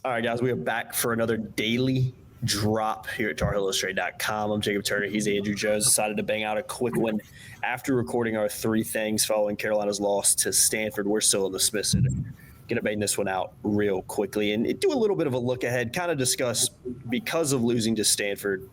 All right, guys, we are back for another daily drop here at TarHeelIllustrated.com. I'm Jacob Turner. He's Andrew Jones. Decided to bang out a quick one after recording our three things following Carolina's loss to Stanford. We're still in the Smith Center. Going to bang this one out real quickly and do a little bit of a look ahead, kind of discuss, because of losing to Stanford,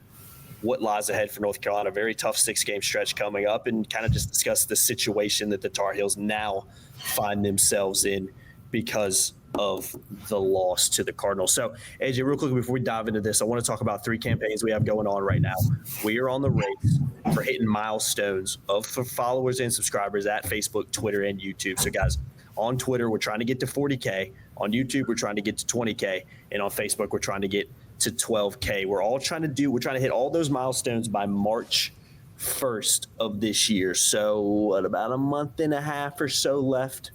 what lies ahead for North Carolina. Very tough 6-game stretch coming up, and kind of just discuss the situation that the Tar Heels now find themselves in because of the loss to the Cardinals. So, AJ, real quickly before we dive into this, I want to talk about 3 campaigns we have going on right now. We are on the race for hitting milestones for followers and subscribers at Facebook, Twitter, and YouTube. So, guys, on Twitter, we're trying to get to 40K. On YouTube, we're trying to get to 20K. And on Facebook, we're trying to get to 12K. We're trying to hit all those milestones by March 1st of this year. So, about a month and a half or so left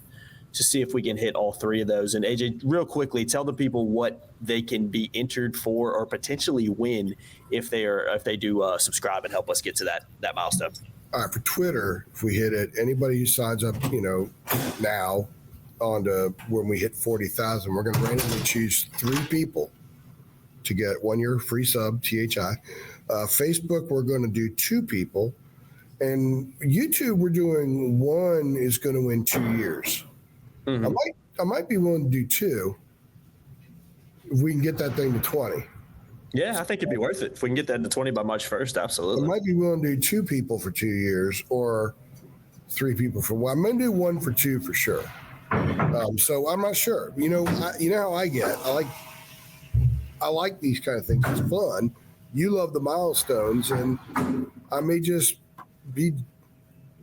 to see if we can hit all 3 of those. And AJ, real quickly, tell the people what they can be entered for or potentially win if they do subscribe and help us get to that milestone. All right, for Twitter, if we hit it, anybody who signs up, now on to when we hit 40,000, we're going to randomly choose 3 people to get 1 year free sub, THI. Facebook, we're going to do 2 people. And YouTube, we're doing 1 is going to win 2 years. Mm-hmm. I might be willing to do 2 if we can get that thing to 20. Yeah, I think it'd be worth it if we can get that to 20 by March 1st. Absolutely. I might be willing to do 2 people for 2 years or 3 people for 1. I'm going to do 1 for 2 for sure. So I'm not sure. You know how I get. I like these kind of things. It's fun. You love the milestones, and I may just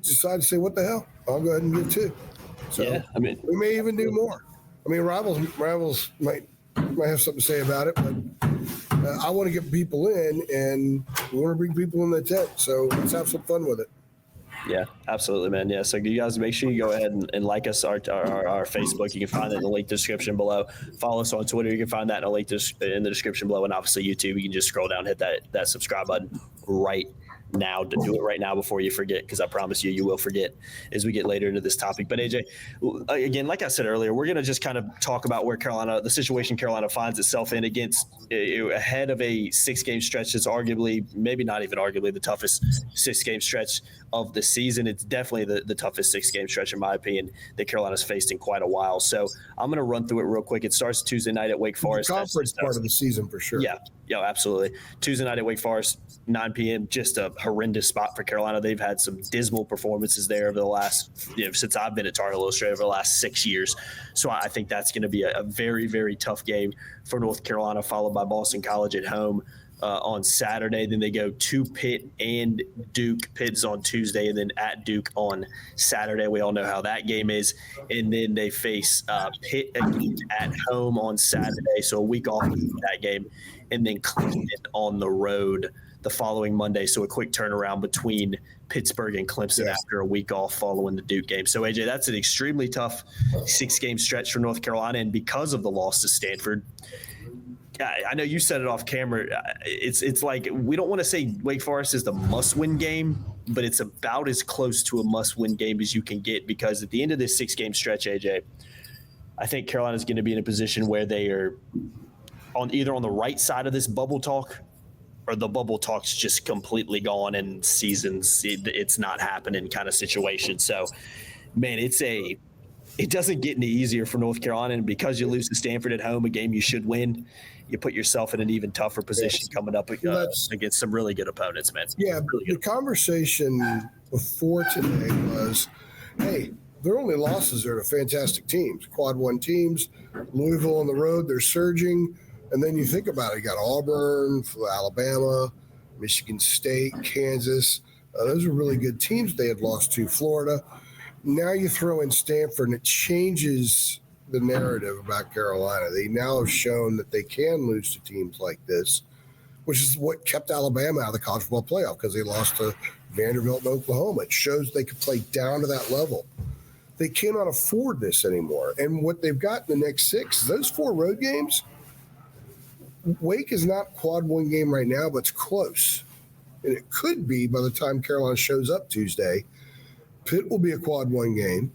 decide to say, what the hell? I'll go ahead and give 2. So yeah, we may even do more. Rivals might have something to say about it, but I want to get people in, and we want to bring people in the tent. So let's have some fun with it. Yeah, absolutely, man. Yeah, so you guys make sure you go ahead and like us, our Facebook. You can find that in the link description below. Follow us on Twitter. You can find that in the link in the description below, and obviously YouTube. You can just scroll down, hit that subscribe button right now. To do it right now before you forget, because I promise you will forget as we get later into this topic. But AJ, again, like I said earlier, we're going to just kind of talk about where the situation Carolina finds itself in ahead of a 6-game stretch that's maybe not even arguably the toughest 6-game stretch of the season. It's definitely the toughest 6-game stretch, in my opinion, that Carolina's faced in quite a while. So I'm going to run through it real quick. It starts Tuesday night at Wake Forest. The conference part of the season for sure. Yeah, absolutely. Tuesday night at Wake Forest, 9 p.m., just a horrendous spot for Carolina. They've had some dismal performances there over the last, since I've been at Tar Heel Illustrated over the last 6 years. So I think that's going to be a very, very tough game for North Carolina, followed by Boston College at home on Saturday. Then they go to Pitt and Duke. Pitt's on Tuesday, and then at Duke on Saturday. We all know how that game is. And then they face Pitt again at home on Saturday, so a week off of that game. And then Clemson on the road the following Monday. So a quick turnaround between Pittsburgh and Clemson after a week off following the Duke game. So, AJ, that's an extremely tough 6-game stretch for North Carolina. And because of the loss to Stanford, I know you said it off camera. It's like, we don't want to say Wake Forest is the must-win game, but it's about as close to a must-win game as you can get, because at the end of this 6-game stretch, AJ, I think Carolina's going to be in a position where they are either on the right side of this bubble talk, or the bubble talk's just completely gone and it's not happening kind of situation. So, man, it doesn't get any easier for North Carolina. And because you lose to Stanford at home, a game you should win, you put yourself in an even tougher position coming up against some really good opponents, man. Yeah, really the conversation before today was, hey, their only losses are to fantastic teams, quad 1 teams. Louisville on the road, they're surging. And then you think about it, you got Auburn, Alabama, Michigan State, Kansas. Those are really good teams they had lost to. Florida. Now you throw in Stanford, and it changes the narrative about Carolina. They now have shown that they can lose to teams like this, which is what kept Alabama out of the college football playoff, because they lost to Vanderbilt and Oklahoma. It shows they could play down to that level. They cannot afford this anymore. And what they've got in the next 6, those 4 road games, Wake is not quad 1 game right now, but it's close. And it could be by the time Carolina shows up Tuesday. Pitt will be a quad 1 game.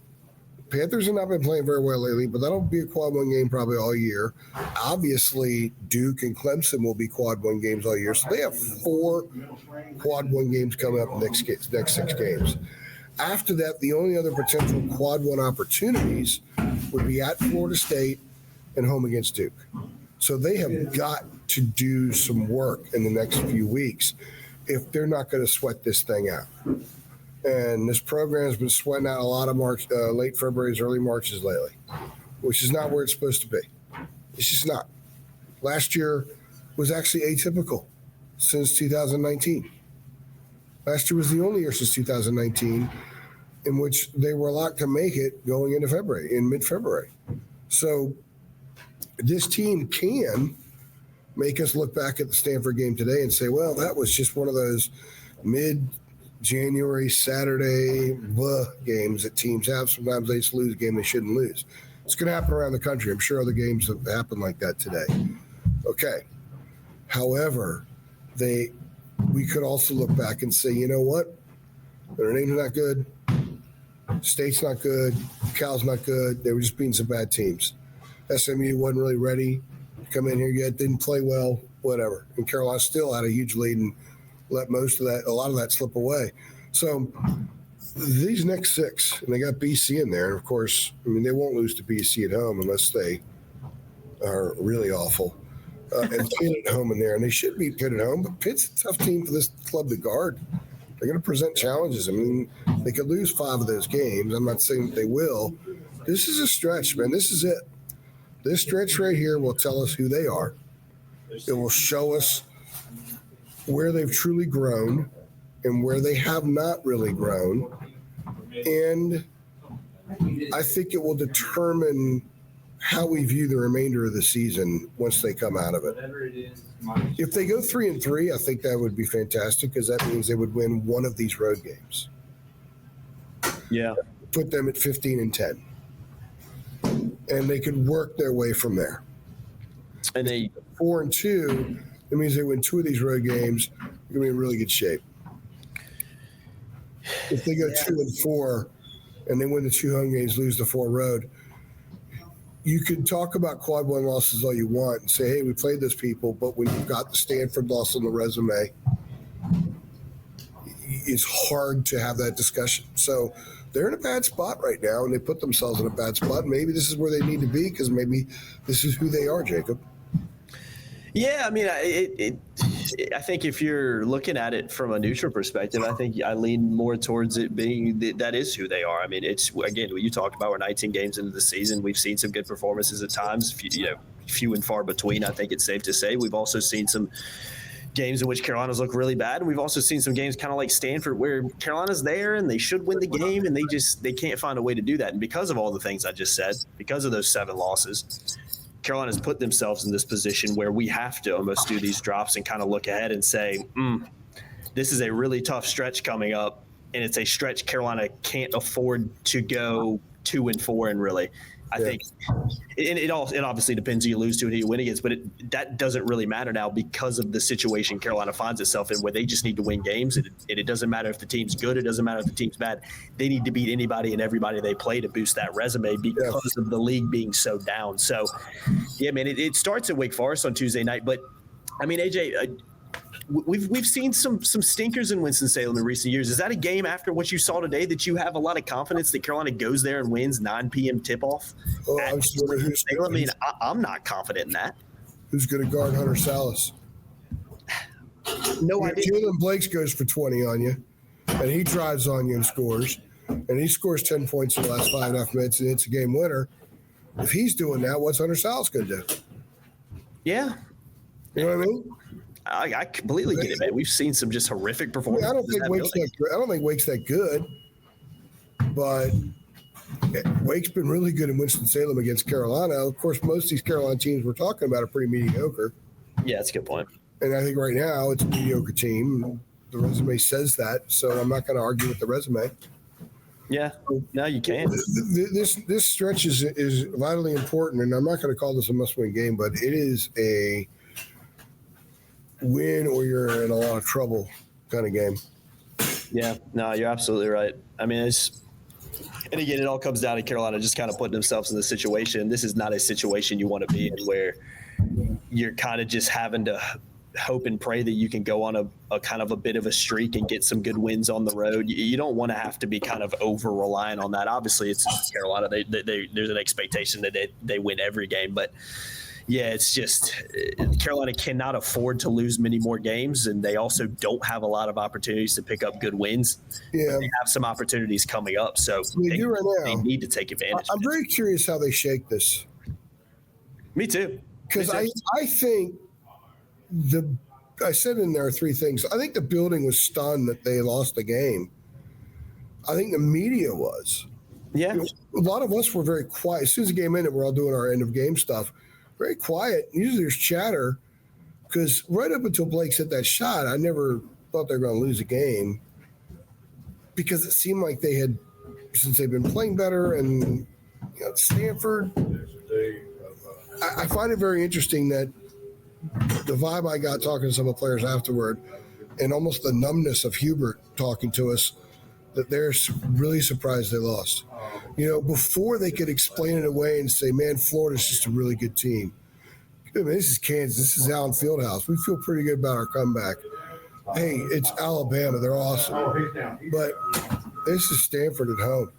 Panthers have not been playing very well lately, but that'll be a quad one game probably all year. Obviously, Duke and Clemson will be quad one games all year. So they have 4 quad one games coming up next 6 games. After that, the only other potential quad one opportunities would be at Florida State and home against Duke. So they have got to do some work in the next few weeks if they're not going to sweat this thing out. And this program has been sweating out a lot of late February's, early Marches lately, which is not where it's supposed to be. It's just not. Last year was actually atypical since 2019. Last year was the only year since 2019 in which they were locked to make it going into February, in mid-February. So this team can make us look back at the Stanford game today and say, well, that was just one of those mid-January, Saturday games that teams have. Sometimes they just lose a game they shouldn't lose. It's going to happen around the country. I'm sure other games have happened like that today. Okay. However, we could also look back and say, you know what? Their name's not good. State's not good. Cal's not good. They were just beating some bad teams. SMU wasn't really ready to come in here yet. Didn't play well. Whatever. And Carolina still had a huge lead and let a lot of that slip away. So these next 6, and they got BC in there. And of course, I mean, they won't lose to BC at home unless they are really awful. And Pitt at home in there, and they should beat Pitt at home. But Pitt's a tough team for this club to guard. They're going to present challenges. I mean, they could lose 5 of those games. I'm not saying that they will. This is a stretch, man. This is it. This stretch right here will tell us who they are. It will show us where they've truly grown and where they have not really grown. And I think it will determine how we view the remainder of the season once they come out of it. If they go 3-3, I think that would be fantastic because that means they would win one of these road games. Yeah. Put them at 15-10. And they could work their way from there. And they 4-2, that means they win 2 of these road games, they're going to be in really good shape. If they go 2-4 and they win the 2 home games, lose the 4 road, you could talk about quad one losses all you want and say, hey, we played those people, but when you've got the Stanford loss on the resume, it's hard to have that discussion. So they're in a bad spot right now, and they put themselves in a bad spot. Maybe this is where they need to be because maybe this is who they are, Jacob. Yeah, I mean, I think if you're looking at it from a neutral perspective, I think I lean more towards it being that is who they are. I mean, it's, again, what you talked about, we're 19 games into the season. We've seen some good performances at times, few and far between, I think it's safe to say. We've also seen some games in which Carolina's look really bad. And we've also seen some games kind of like Stanford where Carolina's there and they should win the game and they can't find a way to do that. And because of all the things I just said, because of those 7 losses, Carolina's put themselves in this position where we have to almost do these drops and kind of look ahead and say, this is a really tough stretch coming up, and it's a stretch Carolina can't afford to go 2-4 and really. I think it obviously depends who you lose to and who you win against, but that doesn't really matter now because of the situation Carolina finds itself in where they just need to win games. And it doesn't matter if the team's good. It doesn't matter if the team's bad. They need to beat anybody and everybody they play to boost that resume because of the league being so down. So, yeah, man, it starts at Wake Forest on Tuesday night. But, I mean, AJ, we've seen some stinkers in Winston-Salem in recent years. Is that a game after what you saw today that you have a lot of confidence that Carolina goes there and wins 9 p.m. tip-off? Oh, I mean, I'm not confident in that. Who's going to guard Hunter Salas? No idea. Jalen Blakes goes for 20 on you, and he drives on you and scores. And he scores 10 points in the last 5.5 minutes, and it's a game winner. If he's doing that, what's Hunter Salas going to do? Yeah. You know what I mean? I completely get it, man. We've seen some just horrific performances. I don't think Wake's that good, but Wake's been really good in Winston-Salem against Carolina. Of course, most of these Carolina teams we're talking about are pretty mediocre. Yeah, that's a good point. And I think right now it's a mediocre team. The resume says that, so I'm not going to argue with the resume. Yeah, no, you can't. This stretch is vitally important, and I'm not going to call this a must-win game, but it is a win or you're in a lot of trouble kind of game. Yeah, no, you're absolutely right. I mean, And again, it all comes down to Carolina just kind of putting themselves in the situation. This is not a situation you want to be in where you're kind of just having to hope and pray that you can go on a kind of a bit of a streak and get some good wins on the road. You don't want to have to be kind of over reliant on that. Obviously, it's Carolina. There's an expectation that they win every game, but yeah, it's just Carolina cannot afford to lose many more games, and they also don't have a lot of opportunities to pick up good wins. Yeah, they have some opportunities coming up, so they do right now. They need to take advantage. I'm very curious how they shake this. Me too. Because I think I said in there are three things. I think the building was stunned that they lost the game. I think the media was. Yeah. You know, a lot of us were very quiet. As soon as the game ended, we're all doing our end of game stuff. Very quiet. Usually there's chatter because right up until Blake hit that shot, I never thought they were going to lose a game because it seemed like they had, since they've been playing better and Stanford. I find it very interesting that the vibe I got talking to some of the players afterward and almost the numbness of Hubert talking to us, that they're really surprised they lost. Before they could explain it away and say, man, Florida's just a really good team. I mean, this is Kansas. This is Allen Fieldhouse. We feel pretty good about our comeback. Hey, it's Alabama. They're awesome. But this is Stanford at home.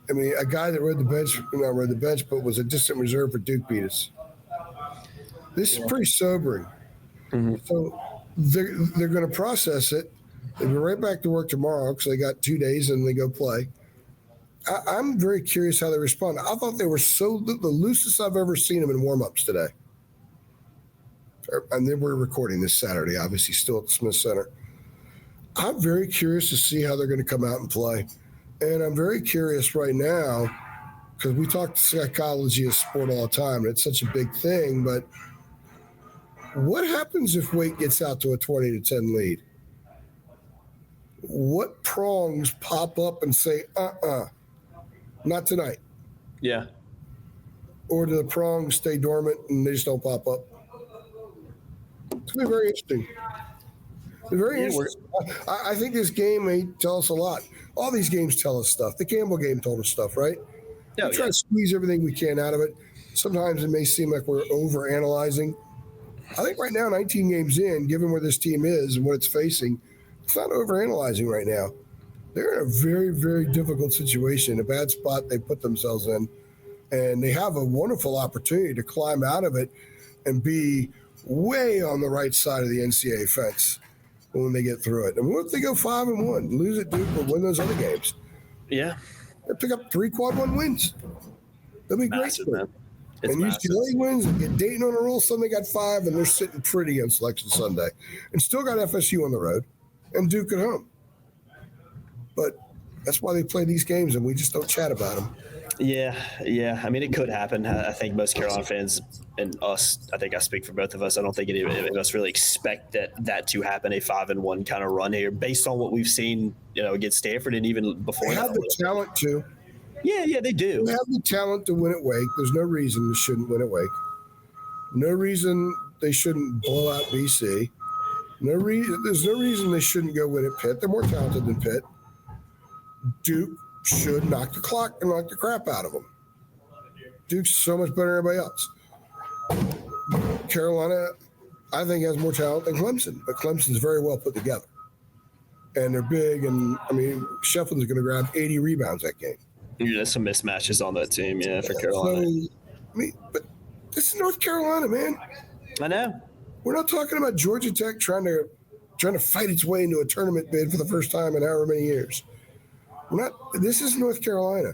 I mean, a guy that not rode the bench, but was a distant reserve for Duke beat us. This is pretty sobering. Mm-hmm. So they're going to process it. They'll be right back to work tomorrow because they got 2 days and they go play. I'm very curious how they respond. I thought they were the loosest I've ever seen them in warm-ups today. And then we're recording this Saturday, obviously still at the Smith Center. I'm very curious to see how they're going to come out and play. And I'm very curious right now because we talk psychology of sport all the time, and it's such a big thing. But what happens if Wake gets out to a 20-10 lead? What prongs pop up and say, not tonight? Yeah. Or do the prongs stay dormant and they just don't pop up? It's going to be very interesting. Very interesting. I think this game may tell us a lot. All these games tell us stuff. The Campbell game told us stuff, right? We try to squeeze everything we can out of it. Sometimes it may seem like we're over-analyzing. I think right now, 19 games in, given where this team is and what it's facing, it's not over-analyzing right now. They're in a very, very difficult situation, a bad spot they put themselves in. And they have a wonderful opportunity to climb out of it and be way on the right side of the NCAA fence when they get through it. And what if they go 5-1, lose at Duke, or win those other games? Yeah. They pick up 3 quad 1 wins. That'd be massive, great. Man. And UCLA wins and get Dayton on a roll. Sunday got 5, and they're sitting pretty on Selection Sunday. And still got FSU on the road and Duke at home. But that's why they play these games, and we just don't chat about them. Yeah. I mean, it could happen. I think most Carolina fans and us, I think I speak for both of us, I don't think any of us really expect that to happen, a 5-1 kind of run here, based on what we've seen, against Stanford and even before. They have the talent to. Yeah, they do. They have the talent to win at Wake. There's no reason they shouldn't win at Wake. No reason they shouldn't blow out BC. There's no reason they shouldn't go win at Pitt. They're more talented than Pitt. Duke should knock the crap out of them. Duke's so much better than everybody else. Carolina, I think, has more talent than Clemson, but Clemson's very well put together. And they're big, and, Shefflin's going to grab 80 rebounds that game. There's some mismatches on that team, for Carolina. So, but this is North Carolina, man. I know. We're not talking about Georgia Tech trying to fight its way into a tournament bid for the first time in however many years. This is North Carolina.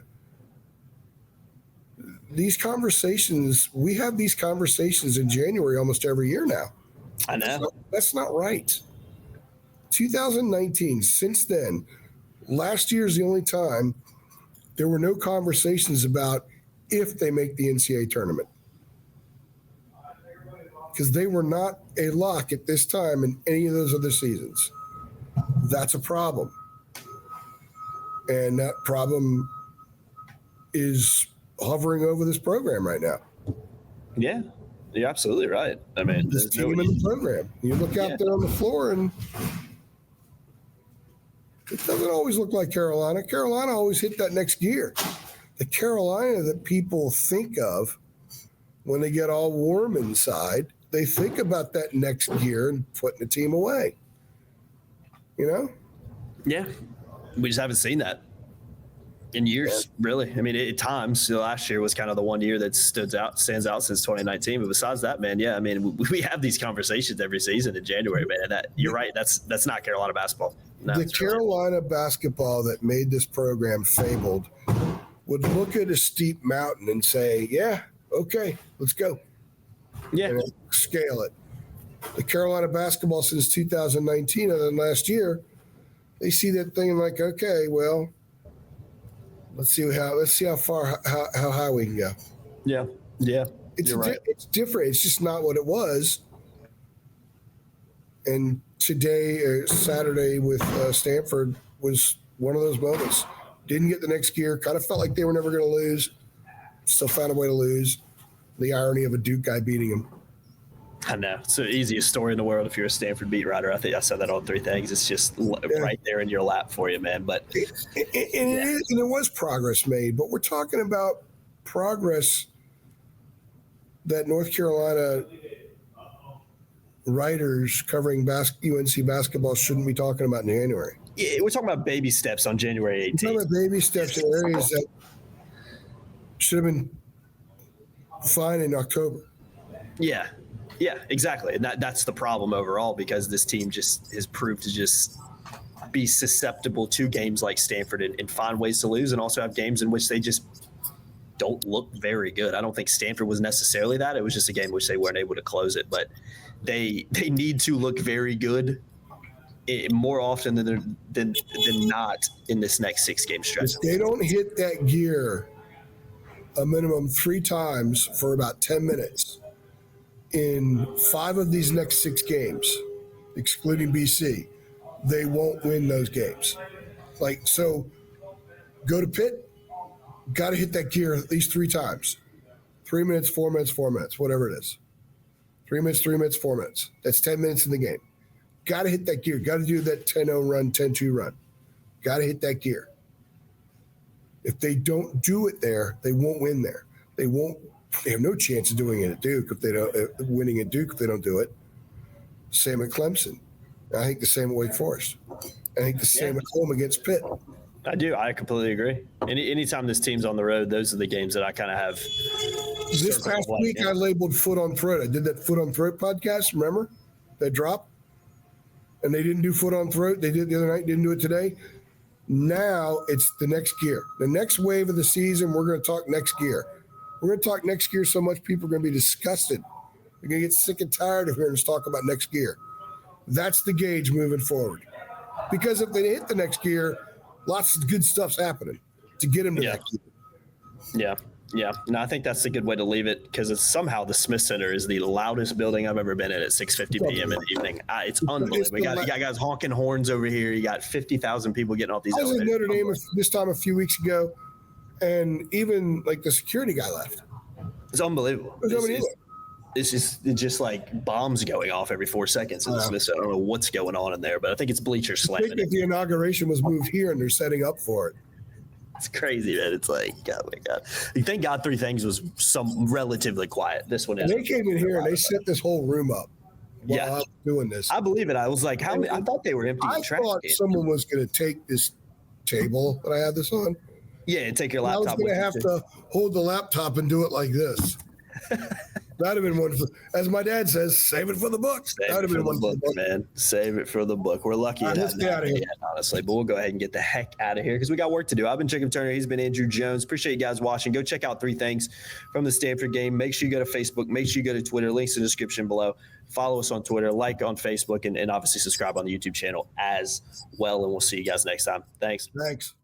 We have these conversations in January almost every year now. I know. That's not right. 2019, since then, last year's the only time there were no conversations about if they make the NCAA tournament. Because they were not a lock at this time in any of those other seasons. That's a problem. And that problem is hovering over this program right now. Yeah, you're absolutely right. I mean, this team in the program. You look out there on the floor, and It doesn't always look like Carolina. Carolina always hit that next gear. The Carolina that people think of when they get all warm inside, they think about that next gear and putting the team away. You know? Yeah. We just haven't seen that in years, really. I mean, at times, last year was kind of the one year that stands out since 2019. But besides that, man, yeah, I mean, we have these conversations every season in January, man. And you're right. That's not Carolina basketball. No, the Carolina basketball that made this program fabled would look at a steep mountain and say, yeah, okay, let's go. Yeah. And scale it. The Carolina basketball since 2019, other than last year, they see that thing like, okay, well, let's see how far, how high we can go. Yeah. Yeah. It's different. It's just not what it was. And today, Saturday with Stanford was one of those moments. Didn't get the next gear. Kind of felt like they were never going to lose. Still found a way to lose. The irony of a Duke guy beating him. I know. It's the easiest story in the world if you're a Stanford beat writer. I think I said that on 3 Things. It's just right there in your lap for you, man. But and there was progress made, but we're talking about progress that North Carolina writers covering UNC basketball shouldn't be talking about in January. Yeah, we're talking about baby steps on January 18th. We're talking about baby steps in areas that should have been fine in October. Yeah. Yeah, exactly. And that's the problem overall, because this team just has proved to just be susceptible to games like Stanford and find ways to lose, and also have games in which they just don't look very good. I don't think Stanford was necessarily that. It was just a game in which they weren't able to close it. But they need to look very good more often than not in this next 6-game stretch. If they don't hit that gear a minimum 3 times for about 10 minutes in 5 of these next 6 games, excluding BC, they won't win those games. So go to Pitt, got to hit that gear at least 3 times. 3 minutes, 4 minutes, 4 minutes, whatever it is. 3 minutes, 3 minutes, 4 minutes. That's 10 minutes in the game. Got to hit that gear. Got to do that 10-0 run, 10-2 run. Got to hit that gear. If they don't do it there, they won't win there. They have no chance of doing it at Duke if they don't winning at Duke if they don't do it. Same at Clemson. I think the same at Wake Forest. I think the same at home against Pitt. I do. I completely agree. Anytime this team's on the road, those are the games that I kind of have. This past week, I labeled foot on throat. I did that foot on throat podcast. Remember that drop? And they didn't do foot on throat. They did the other night. Didn't do it today. Now it's the next gear. The next wave of the season, we're going to talk next gear. We're going to talk next gear so much people are going to be disgusted. They're going to get sick and tired of hearing us talk about next gear. That's the gauge moving forward. Because if they hit the next gear, lots of good stuff's happening to get them to that gear. Yeah. Yeah. No, I think that's a good way to leave it, because somehow the Smith Center is the loudest building I've ever been in at 6:50 p.m. in the evening. It's unbelievable. You got guys honking horns over here. You got 50,000 people getting off these I was elevators. in Notre Dame this time a few weeks ago, and even like the security guy left. It's unbelievable. It's just like bombs going off every 4 seconds in the Smith Center. I don't know what's going on in there, but I think it's bleachers slamming. I think the inauguration was moved here, and they're setting up for it. It's crazy, man. It's like, oh my God. Thank God 3 Things was relatively quiet. This one is. They came in here and they set this whole room up while I was doing this. I believe it. I was like, how many? I thought they were emptying trash. I thought someone was going to take this table that I had this on. Yeah, and take your laptop. I was going to have to hold the laptop and do it like this. That'd have been wonderful. As my dad says, save it for the book. That'd have been wonderful, man. Save it for the book. We're lucky to have that yet, honestly. But we'll go ahead and get the heck out of here because we got work to do. I've been Jacob Turner. He's been Andrew Jones. Appreciate you guys watching. Go check out 3 Things from the Stanford game. Make sure you go to Facebook. Make sure you go to Twitter. Links in the description below. Follow us on Twitter. Like on Facebook. And obviously subscribe on the YouTube channel as well. And we'll see you guys next time. Thanks. Thanks.